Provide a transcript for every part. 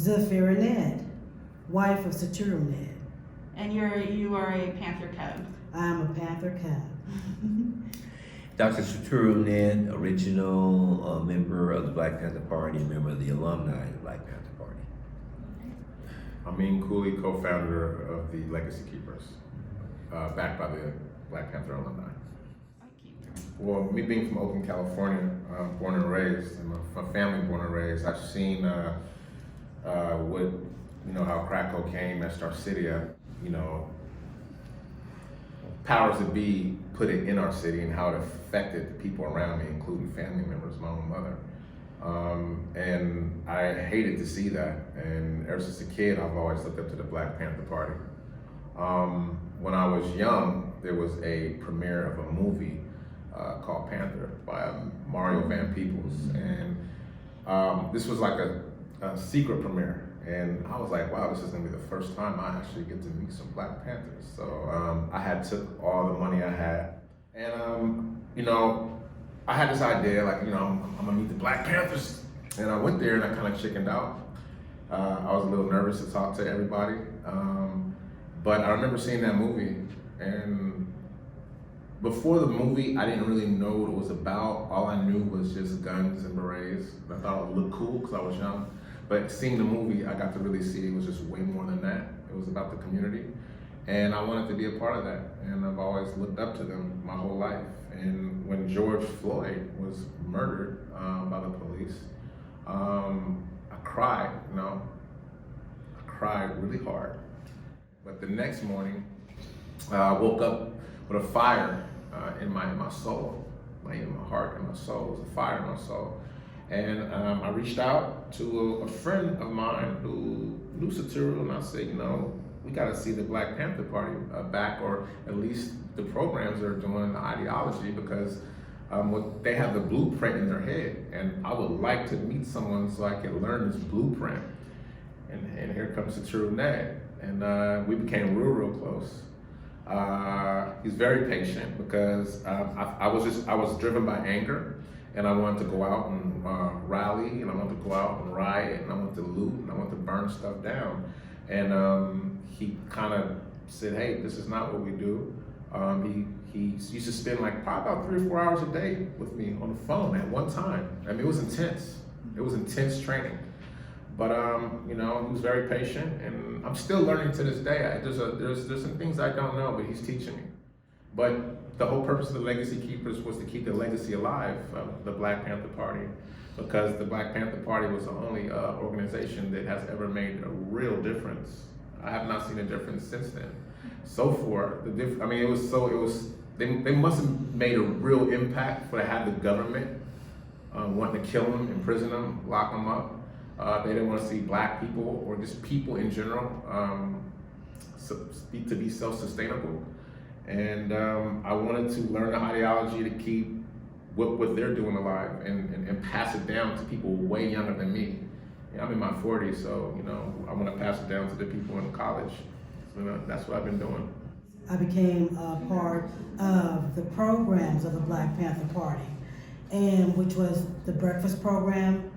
Zafira Ned, wife of Satoru Ned. And you are a Panther Cub. I'm a Panther Cub. Dr. Satoru Ned, original member of the Black Panther Party, member of the alumni of the Black Panther Party. Amin Cooley, co-founder of the Legacy Keepers, backed by the Black Panther alumni. Well, me being from Oakland, California, born and raised, and my family born and raised, I've seen what, how crack cocaine messed our city up, powers that be put it in our city and how it affected the people around me, including family members, my own mother. And I hated to see that. And ever since a kid, I've always looked up to the Black Panther Party. When I was young, there was a premiere of a movie called Panther by Mario Van Peebles. And this was like a secret premiere. And I was like, wow, this is gonna be the first time I actually get to meet some Black Panthers. So I had took all the money I had. And I had this idea, like, I'm gonna meet the Black Panthers. And I went there and I kind of chickened out. I was a little nervous to talk to everybody. But I remember seeing that movie, and before the movie, I didn't really know what it was about. All I knew was just guns and berets. I thought it would look cool because I was young. But seeing the movie, I got to really see it was just way more than that. It was about the community. And I wanted to be a part of that. And I've always looked up to them my whole life. And when George Floyd was murdered by the police, I cried, I cried really hard. But the next morning, I woke up with a fire in my soul, in my heart and my soul. It was a fire in my soul. And I reached out to a friend of mine who knew Satoru, and I said, we got to see the Black Panther Party back, or at least the programs that are doing the ideology, because they have the blueprint in their head, and I would like to meet someone so I could learn this blueprint. And here comes Satoru Ned, and we became real close. He's very patient because I was driven by anger. And I wanted to go out and rally, and I wanted to go out and riot, and I wanted to loot, and I wanted to burn stuff down. And he kind of said, hey, this is not what we do. He used to spend like probably about 3 or 4 hours a day with me on the phone at one time. I mean, it was intense. It was intense training. But he was very patient, and I'm still learning to this day. There's some things I don't know, but he's teaching me. But the whole purpose of the Legacy Keepers was to keep the legacy alive of the Black Panther Party, because the Black Panther Party was the only organization that has ever made a real difference. I have not seen a difference since then. So far, they must have made a real impact for to have the government wanting to kill them, imprison them, lock them up. They didn't want to see Black people or just people in general to be self-sustainable. And I wanted to learn the ideology to keep what they're doing alive and pass it down to people way younger than me. I'm in my 40s, so I want to pass it down to the people in college. So that's what I've been doing. I became a part of the programs of the Black Panther Party, and which was the breakfast program,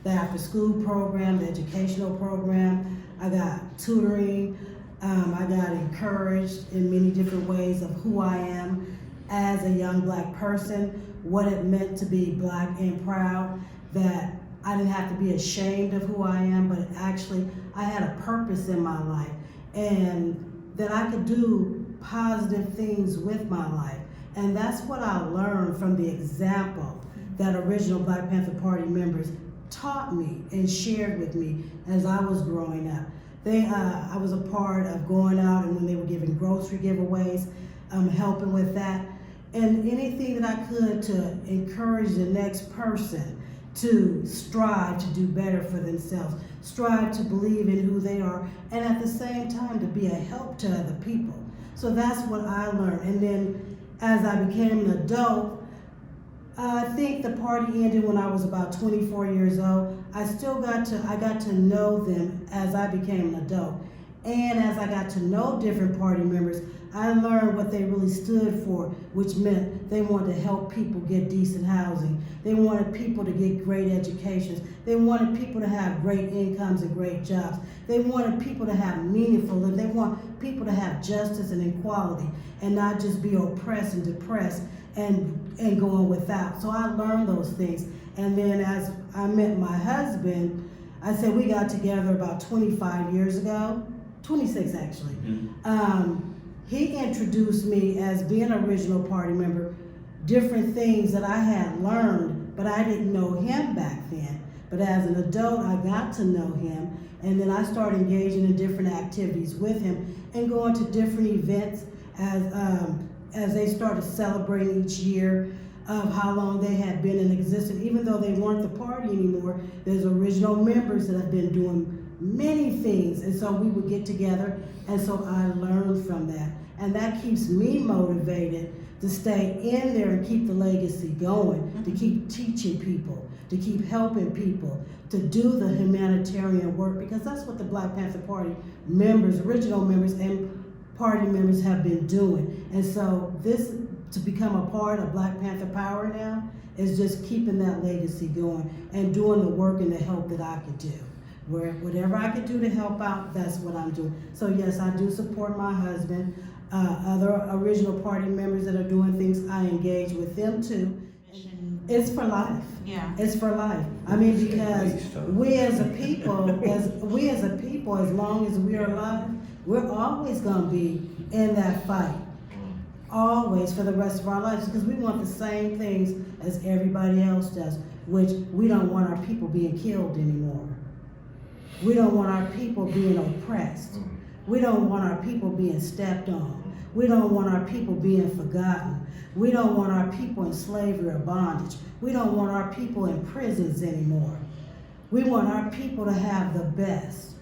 the after-school program, the educational program. I got tutoring. I got encouraged in many different ways of who I am as a young Black person, what it meant to be Black and proud, that I didn't have to be ashamed of who I am, but actually I had a purpose in my life, and that I could do positive things with my life. And that's what I learned from the example that original Black Panther Party members taught me and shared with me as I was growing up. I was a part of going out, and when they were giving grocery giveaways, helping with that, and anything that I could to encourage the next person to strive to do better for themselves, strive to believe in who they are, and at the same time to be a help to other people. So that's what I learned. And then as I became an adult, I think the party ended when I was about 24 years old. I got to know them as I became an adult. And as I got to know different party members, I learned what they really stood for, which meant they wanted to help people get decent housing. They wanted people to get great educations. They wanted people to have great incomes and great jobs. They wanted people to have meaningful lives. They want people to have justice and equality and not just be oppressed and depressed and going without. So I learned those things. And then as I met my husband, I said we got together about 25 years ago, 26 actually. He introduced me as being an original party member, different things that I had learned, but I didn't know him back then. But as an adult, I got to know him, and then I started engaging in different activities with him and going to different events as they started celebrating each year of how long they had been in existence. Even though they weren't the party anymore, there's original members that have been doing many things, and so we would get together, and so I learned from that, and that keeps me motivated to stay in there and keep the legacy going, to keep teaching people, to keep helping people, to do the humanitarian work, because that's what the Black Panther Party members, original members and party members have been doing. And so this, to become a part of Black Panther Power now, is just keeping that legacy going and doing the work and the help that I could do. Whatever I could do to help out, that's what I'm doing. So yes, I do support my husband. Other original party members that are doing things, I engage with them too. It's for life. Yeah. It's for life. I mean, because we as a people, as long as we are alive, we're always gonna be in that fight. Always, for the rest of our lives, because we want the same things as everybody else does, which we don't want our people being killed anymore. We don't want our people being oppressed. We don't want our people being stepped on. We don't want our people being forgotten. We don't want our people in slavery or bondage. We don't want our people in prisons anymore. We want our people to have the best.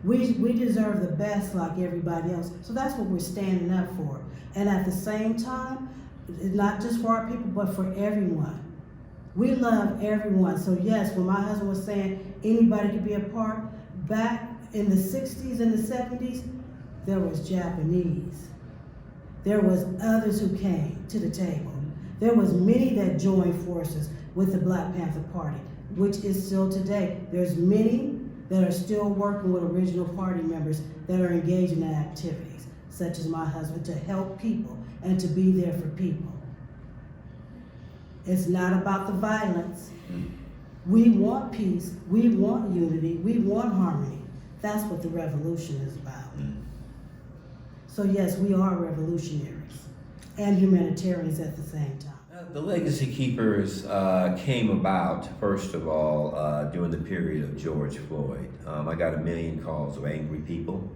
We deserve the best like everybody else. So that's what we're standing up for. And at the same time, not just for our people, but for everyone. We love everyone. So yes, when my husband was saying anybody could be a part, back in the 60s and the 70s, there was Japanese. There was others who came to the table. There was many that joined forces with the Black Panther Party, which is still today. There's many that are still working with original party members that are engaging in activities, such as my husband, to help people and to be there for people. It's not about the violence. We want peace, we want unity, we want harmony. That's what the revolution is about. So yes, we are revolutionaries and humanitarians at the same time. The Legacy Keepers came about, first of all, during the period of George Floyd. I got a million calls of angry people.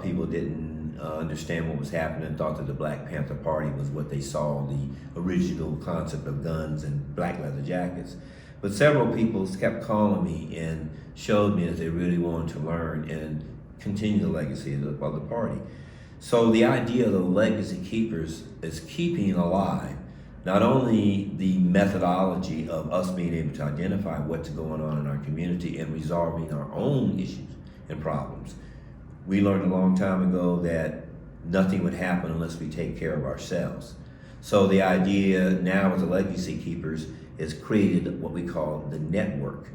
People didn't understand what was happening and thought that the Black Panther Party was what they saw, the original concept of guns and black leather jackets. But several people kept calling me and showed me that they really wanted to learn and continue the legacy of the party. So the idea of the Legacy Keepers is keeping alive not only the methodology of us being able to identify what's going on in our community and resolving our own issues and problems. We learned a long time ago that nothing would happen unless we take care of ourselves. So the idea now with the Legacy Keepers is created what we call the network.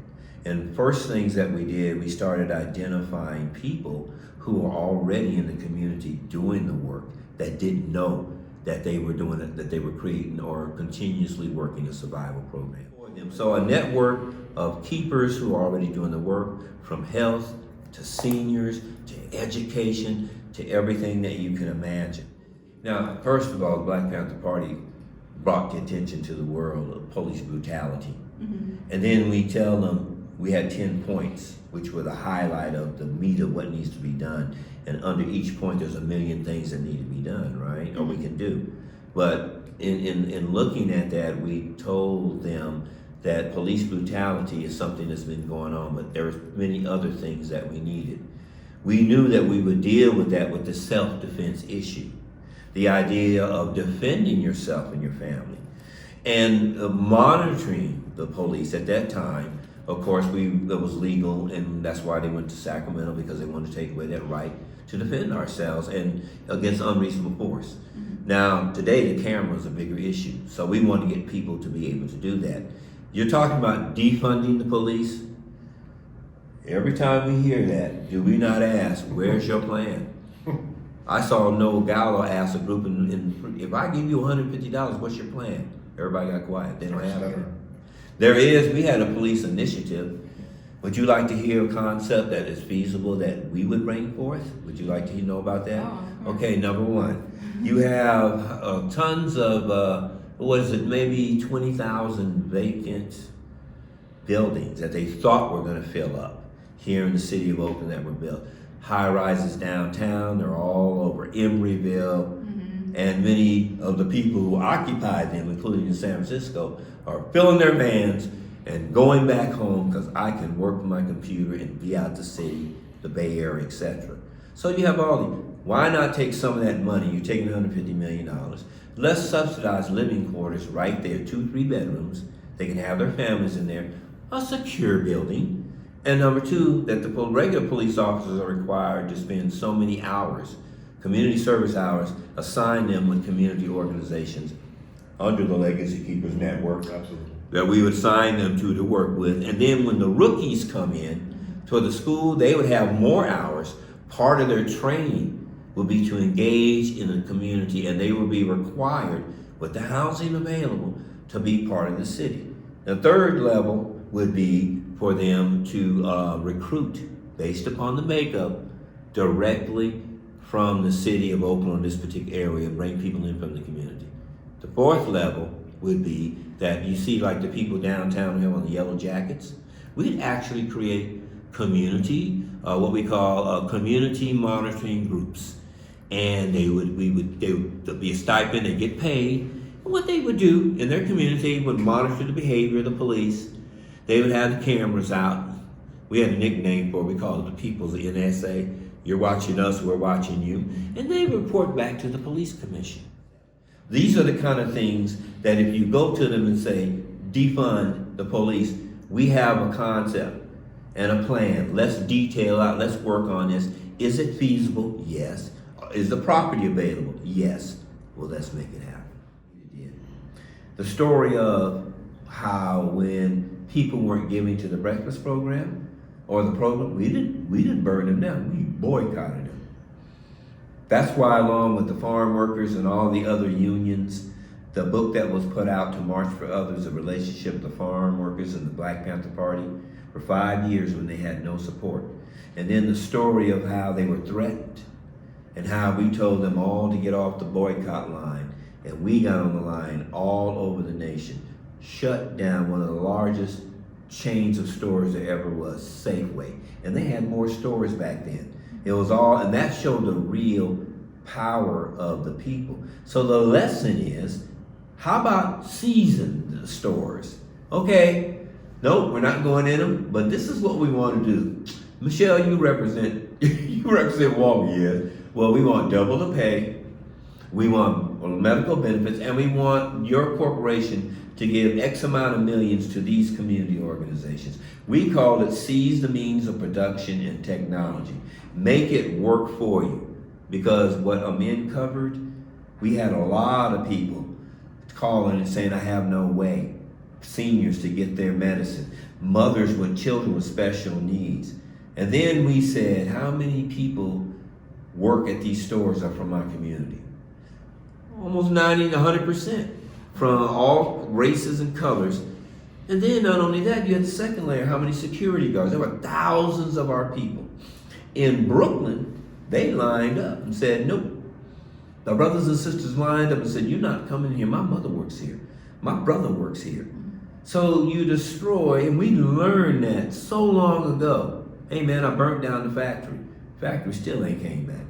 And first things that we did, we started identifying people who are already in the community doing the work that didn't know that they were doing it, that they were creating or continuously working a survival program for them. So a network of keepers who are already doing the work, from health to seniors to education to everything that you can imagine. Now, first of all, the Black Panther Party brought the attention to the world of police brutality. And then we tell them, we had 10 points, which were the highlight of the meat of what needs to be done. And under each point, there's a million things that need to be done, right? Or we can do. But in looking at that, we told them that police brutality is something that's been going on, but there's many other things that we needed. We knew that we would deal with that with the self-defense issue. The idea of defending yourself and your family. And monitoring the police at that time Of course, it was legal, and that's why they went to Sacramento, because they wanted to take away that right to defend ourselves and against unreasonable force. Now, today the camera is a bigger issue, so we want to get people to be able to do that. You're talking about defunding the police. Every time we hear that, do we not ask, where's your plan? I saw Noel Gallo ask a group, if I give you $150, what's your plan? Everybody got quiet. They don't have it. We had a police initiative. Would you like to hear a concept that is feasible that we would bring forth? Would you like to know about that? Oh, Okay, number one, you have tons of, maybe 20,000 vacant buildings that they thought were gonna fill up here in the city of Oakland that were built. High rises downtown, they're all over Emeryville, and many of the people who occupied them, including in San Francisco, are filling their vans and going back home because I can work from my computer and be out the city, the Bay Area, etc. So you have all these. Why not take some of that money? You're taking $150 million. Let's subsidize living quarters right there, 2-3 bedrooms. They can have their families in there. A secure building. And number two, that the regular police officers are required to spend so many hours, community service hours, assign them with community organizations under the Legacy Keepers Network. Absolutely. That we would assign them to work with. And then when the rookies come in to the school, they would have more hours. Part of their training would be to engage in the community, and they would be required, with the housing available, to be part of the city. The third level would be for them to recruit, based upon the makeup, directly from the city of Oakland, this particular area, bring people in from the community. The fourth level would be that you see like the people downtown here on the yellow jackets. We'd actually create community, what we call community monitoring groups. And there would be a stipend, they get paid. And what they would do in their community would monitor the behavior of the police. They would have the cameras out. We had a nickname for it, we called it the People's NSA. You're watching us, we're watching you. And they report back to the police commission. These are the kind of things that if you go to them and say, defund the police, we have a concept and a plan. Let's detail out, let's work on this. Is it feasible? Yes. Is the property available? Yes. Well, let's make it happen. We did. The story of how when people weren't giving to the breakfast program or the program, we didn't burn them down. We boycotted them. That's why, along with the farm workers and all the other unions, the book that was put out, To March for Others, the relationship of the farm workers and the Black Panther Party, for 5 years when they had no support. And then the story of how they were threatened and how we told them all to get off the boycott line. And we got on the line all over the nation, shut down one of the largest chains of stores there ever was, Safeway. And they had more stores back then. It was all, and that showed the real power of the people. So the lesson is, how about season the stores? Okay, nope, we're not going in them, but this is what we want to do. Michelle, you represent Walmart, yes. Well, we want double the pay, we want medical benefits, and we want your corporation to give X amount of millions to these community organizations. We call it seize the means of production and technology. Make it work for you. Because what Amin covered, we had a lot of people calling and saying, I have no way. Seniors to get their medicine. Mothers with children with special needs. And then we said, how many people work at these stores are from our community? Almost 90 to 100%. From all races and colors. And then not only that, you had the second layer, how many security guards? There were thousands of our people. In Brooklyn, they lined up and said, nope. The brothers and sisters lined up and said, you're not coming here. My mother works here. My brother works here. So you destroy, and we learned that so long ago. Hey man, I burnt down the factory. Factory still ain't came back.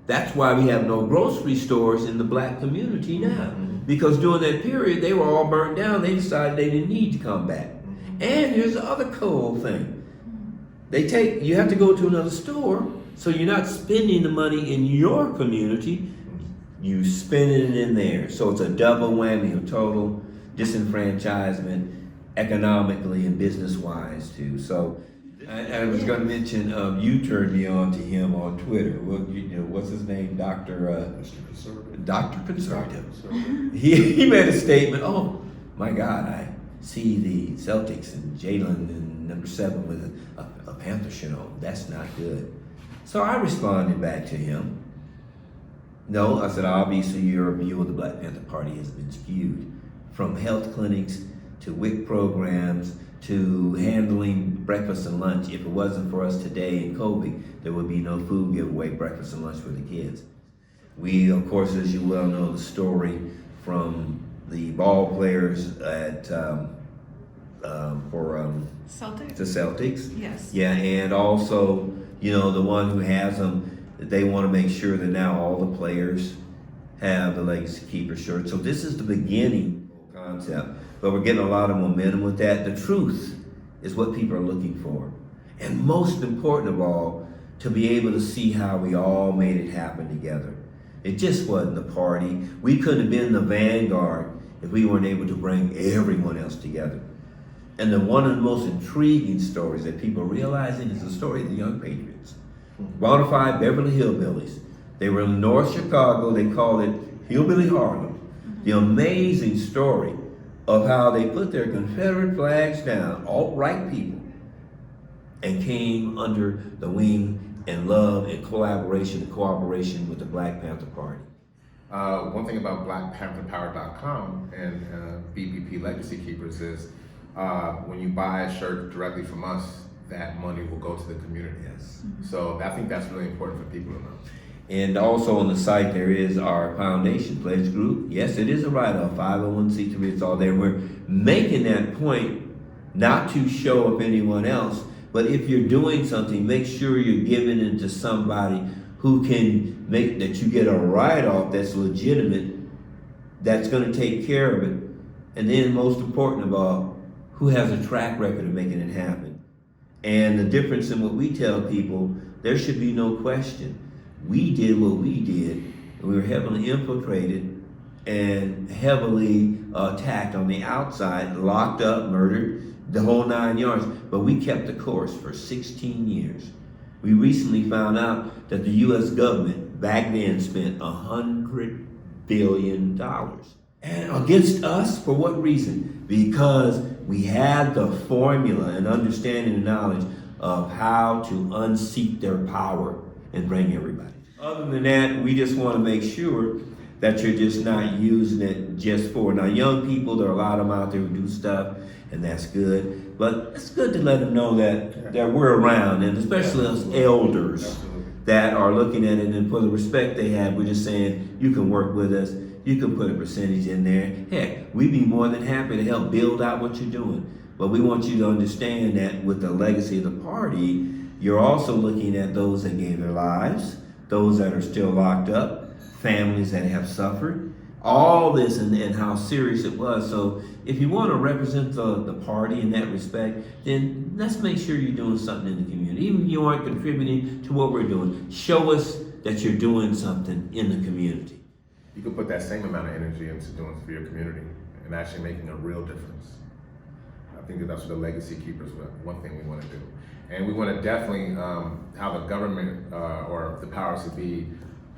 That's why we have no grocery stores in the black community now. Because during that period, they were all burnt down. They decided they didn't need to come back. And here's the other cool thing. You have to go to another store, so you're not spending the money in your community, you spending it in there. So it's a double whammy of total disenfranchisement economically and business-wise too. So I was going to mention, you turned me on to him on Twitter. Well, what's his name? Dr. Dr. Conservative. He made a statement, oh my God, I see the Celtics and Jalen and number 7 with a Panther shirt on. That's not good. So I responded back to him. No, I said, obviously your view of the Black Panther Party has been skewed. From health clinics to WIC programs to handling breakfast and lunch. If it wasn't for us today in COVID, there would be no food giveaway, breakfast and lunch for the kids. We, of course, as you well know, the story from the ball players at Celtic? the Celtics. Yes. Yeah, and also, the one who has them, they want to make sure that now all the players have the Legacy Keeper shirt. So this is the beginning concept, but we're getting a lot of momentum with that. The truth is what people are looking for. And most important of all, to be able to see how we all made it happen together. It just wasn't the party. We couldn't have been the vanguard if we weren't able to bring everyone else together. And one of the most intriguing stories that people are realizing is the story of the Young Patriots. Bonafide Beverly Hillbillies. They were in North Chicago. They called it Hillbilly Harlem. The amazing story of how they put their Confederate flags down, alt-right people, and came under the wing and love and collaboration and cooperation with the Black Panther Party. One thing about BlackPantherPower.com and BPP Legacy Keepers is when you buy a shirt directly from us, that money will go to the community. Yes. So I think that's really important for people to know. And also on the site there is our foundation pledge group. Yes, it is a write-off, 501c3, it's all there. We're making that point not to show up anyone else, but if you're doing something, make sure you're giving it to somebody who can make that you get a write-off that's legitimate, that's going to take care of it. And then most important of all, who has a track record of making it happen. And the difference in what we tell people, there should be no question. We did what we did, and we were heavily infiltrated and heavily attacked on the outside, locked up, murdered, the whole 9 yards. But we kept the course for 16 years. We recently found out that the U.S. government back then spent $100 billion. And against us, for what reason? Because we had the formula and understanding and knowledge of how to unseat their power and bring everybody. Other than that, we just want to make sure that you're just not using it just for. Now, young people, there are a lot of them out there who do stuff, and that's good. But it's good to let them know that we're around, and especially us elders that are looking at it, and for the respect they have, we're just saying, you can work with us. You can put a percentage in there. Heck, we'd be more than happy to help build out what you're doing. But we want you to understand that with the legacy of the party, you're also looking at those that gave their lives, those that are still locked up, families that have suffered, all this and how serious it was. So if you want to represent the party in that respect, then let's make sure you're doing something in the community. Even if you aren't contributing to what we're doing, show us that you're doing something in the community. You can put that same amount of energy into doing for your community and actually making a real difference. I think that's what the Legacy Keepers, one thing we want to do. And we want to definitely, how the government or the powers that be,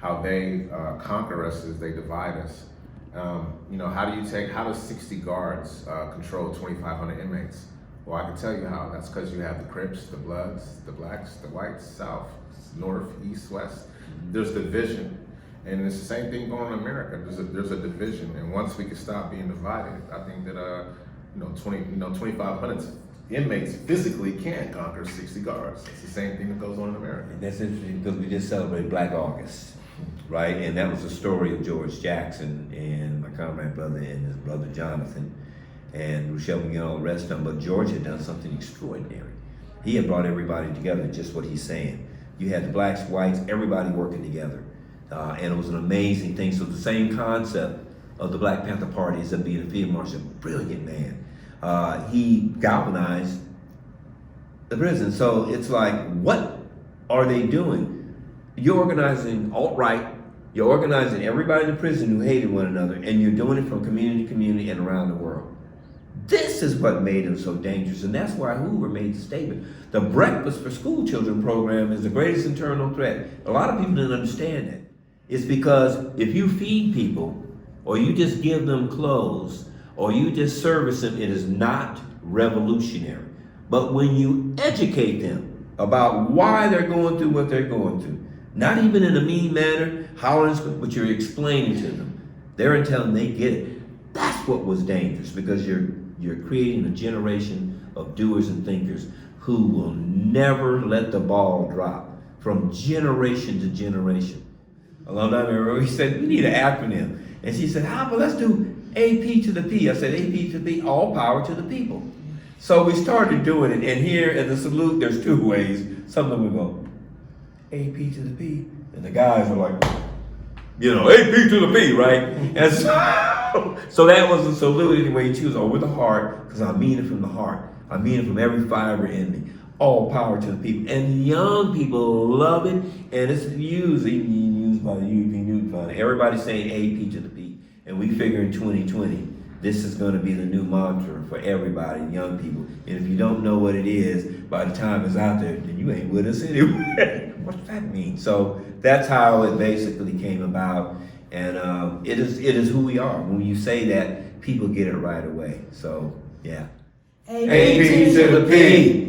how they conquer us is they divide us. How does 60 guards control 2,500 inmates? Well, I can tell you how. That's because you have the Crips, the Bloods, the Blacks, the Whites, South, North, East, West. There's division. And it's the same thing going on in America. There's a division, and once we can stop being divided, I think that 2,500 inmates physically can't conquer 60 guards. It's the same thing that goes on in America. And that's interesting because we just celebrated Black August, right? And that was the story of George Jackson and my comrade brother and his brother Jonathan and Rochelle and all the rest of them. But George had done something extraordinary. He had brought everybody together, just what he's saying. You had the blacks, whites, everybody working together. And it was an amazing thing. So the same concept of the Black Panther Party is of being a field marshal, brilliant man. He galvanized the prison. So it's like, what are they doing? You're organizing alt-right, you're organizing everybody in the prison who hated one another, and you're doing it from community to community and around the world. This is what made him so dangerous, and that's why Hoover made the statement. The Breakfast for School Children program is the greatest internal threat. A lot of people didn't understand that. It's because if you feed people, or you just give them clothes, or you just service them, it is not revolutionary. But when you educate them about why they're going through what they're going through, not even in a mean manner, hollering, but you're explaining to them, they're until they get it. That's what was dangerous, because you're creating a generation of doers and thinkers who will never let the ball drop from generation to generation. A long time ago, he said, we need an acronym. And she said, well, let's do AP to the P. I said, AP to the P, all power to the people. So we started doing it, and here in the salute, there's two ways. Some of them would go, AP to the P, and the guys are like, AP to the P, right? And so that was the salute anyway. You choose with the heart, because I mean it from the heart. I mean it from every fiber in me. All power to the people. And young people love it, and it's used by the European Youth Fund. Everybody's saying AP to the P. And we figure in 2020, this is going to be the new mantra for everybody, young people. And if you don't know what it is, by the time it's out there, then you ain't with us anyway. What does that mean? So that's how it basically came about. And it is who we are. When you say that, people get it right away. So, yeah. AP AP to the P.